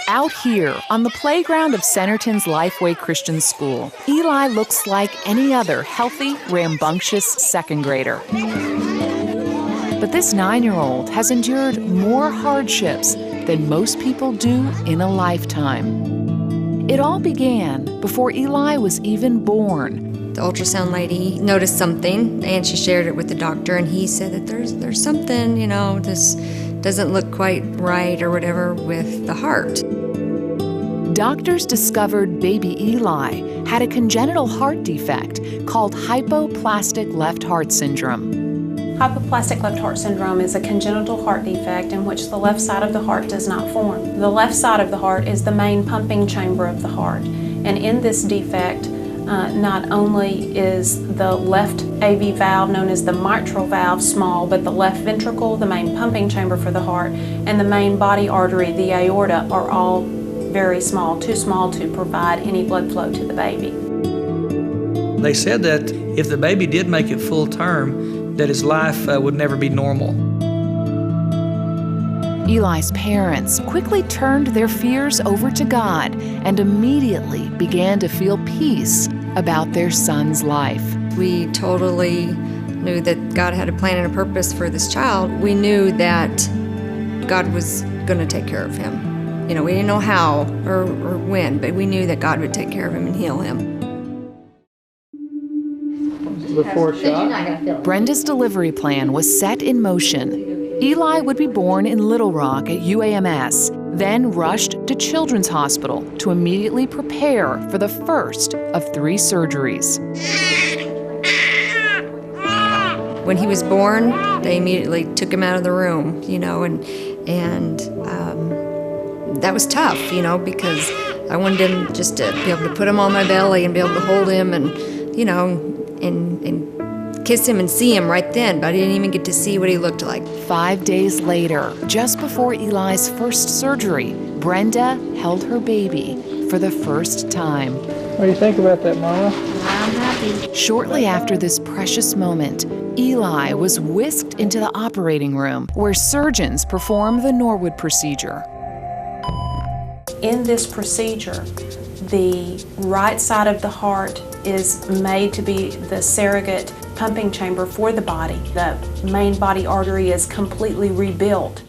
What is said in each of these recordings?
Out here, on the playground of Centerton's Lifeway Christian School, Eli looks like any other healthy, rambunctious second grader. But this 9-year-old has endured more hardships than most people do in a lifetime. It all began before Eli was even born. The ultrasound lady noticed something, and she shared it with the doctor, and he said that there's something, this doesn't look quite right or whatever with the heart. Doctors discovered baby Eli had a congenital heart defect called hypoplastic left heart syndrome. Hypoplastic left heart syndrome is a congenital heart defect in which the left side of the heart does not form. The left side of the heart is the main pumping chamber of the heart, and in this defect, not only is the left AV valve, known as the mitral valve, small, but the left ventricle, the main pumping chamber for the heart, and the main body artery, the aorta, are all very small, too small to provide any blood flow to the baby. They said that if the baby did make it full term, that his life would never be normal. Eli's parents quickly turned their fears over to God and immediately began to feel peace about their son's life. We totally knew that God had a plan and a purpose for this child. We knew that God was going to take care of him. We didn't know how or when, but we knew that God would take care of him and heal him. Before shot. Brenda's delivery plan was set in motion. Eli would be born in Little Rock at UAMS, then rushed to Children's Hospital to immediately prepare for the first of 3 surgeries. When he was born, they immediately took him out of the room, and that was tough, because I wanted him just to be able to put him on my belly and be able to hold him and kiss him and see him right then, but I didn't even get to see what he looked like. 5 days later, just before Eli's first surgery, Brenda held her baby for the first time. What do you think about that, Mama? I'm happy. Shortly after this precious moment, Eli was whisked into the operating room where surgeons perform the Norwood procedure. In this procedure, the right side of the heart is made to be the surrogate pumping chamber for the body. The main body artery is completely rebuilt.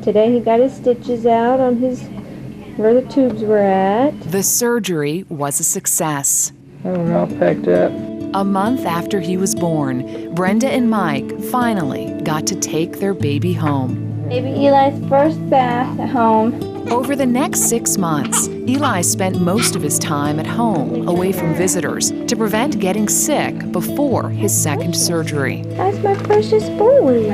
Today he got his stitches out on where the tubes were at. The surgery was a success. I'm all packed up. A month after he was born, Brenda and Mike finally got to take their baby home. Baby Eli's first bath at home. Over the next 6 months, Eli spent most of his time at home, away from visitors, to prevent getting sick before his second surgery. That's my precious boy.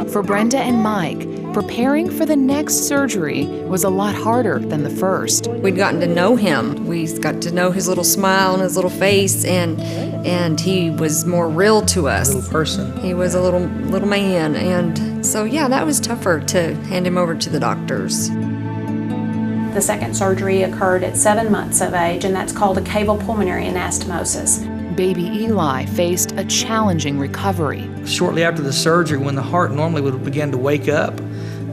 For Brenda and Mike, preparing for the next surgery was a lot harder than the first. We'd gotten to know him. We got to know his little smile and his little face, and he was more real to us. Little person. He was a little man, and so that was tougher to hand him over to the doctors. The second surgery occurred at 7 months of age, and that's called a caval pulmonary anastomosis. Baby Eli faced a challenging recovery. Shortly after the surgery, when the heart normally would begin to wake up,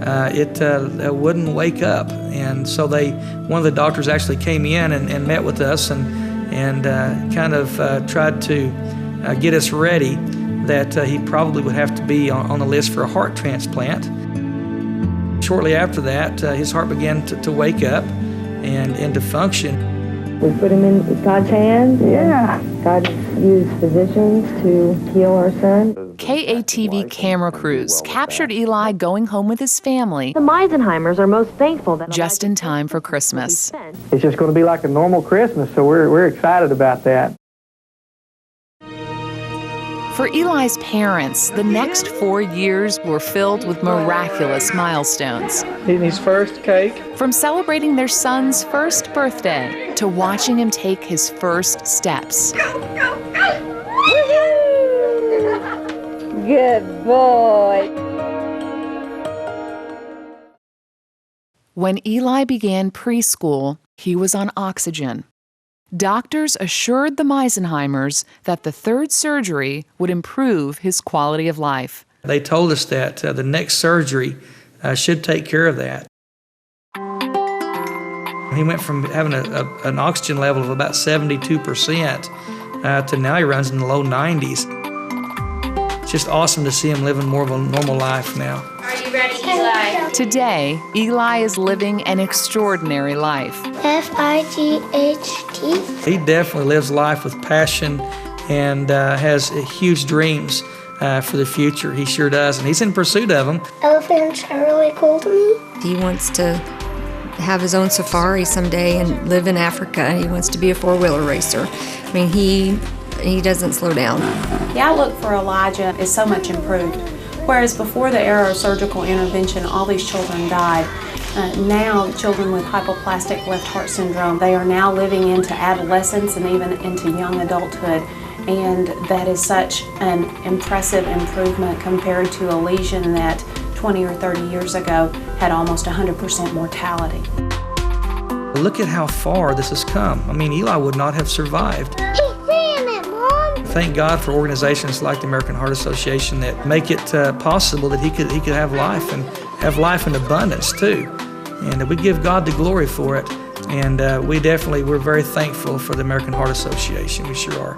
it wouldn't wake up, and so one of the doctors actually came in and met with us and kind of tried to get us ready that he probably would have to be on the list for a heart transplant. Shortly after that, his heart began to wake up and to function. We put him in God's hands. Yeah. God used physicians to heal our son. KATV camera crews captured Eli going home with his family. The Meisenheimers are most thankful that just in time for Christmas. It's just going to be like a normal Christmas, so we're excited about that. For Eli's parents, the next 4 years were filled with miraculous milestones. Eating his first cake. From celebrating their son's first birthday to watching him take his first steps. Good boy. When Eli began preschool, he was on oxygen. Doctors assured the Meisenheimers that the third surgery would improve his quality of life. They told us that the next surgery should take care of that. He went from having an oxygen level of about 72% to now he runs in the low 90s. It's just awesome to see him living more of a normal life now. Are you ready, Eli? Today, Eli is living an extraordinary life. F-I-G-H-T. He definitely lives life with passion and has huge dreams for the future. He sure does, and he's in pursuit of them. Elephants are really cool to me. He wants to have his own safari someday and live in Africa, and he wants to be a four-wheeler racer. I mean, he doesn't slow down. The outlook for Elijah is so much improved. Whereas before the era of surgical intervention, all these children died. Now, children with hypoplastic left heart syndrome, they are now living into adolescence and even into young adulthood. And that is such an impressive improvement compared to a lesion that 20 or 30 years ago had almost 100% mortality. Look at how far this has come. I mean, Eli would not have survived. Thank God for organizations like the American Heart Association that make it possible that he could have life and have life in abundance too. And we give God the glory for it. And we're very thankful for the American Heart Association. We sure are.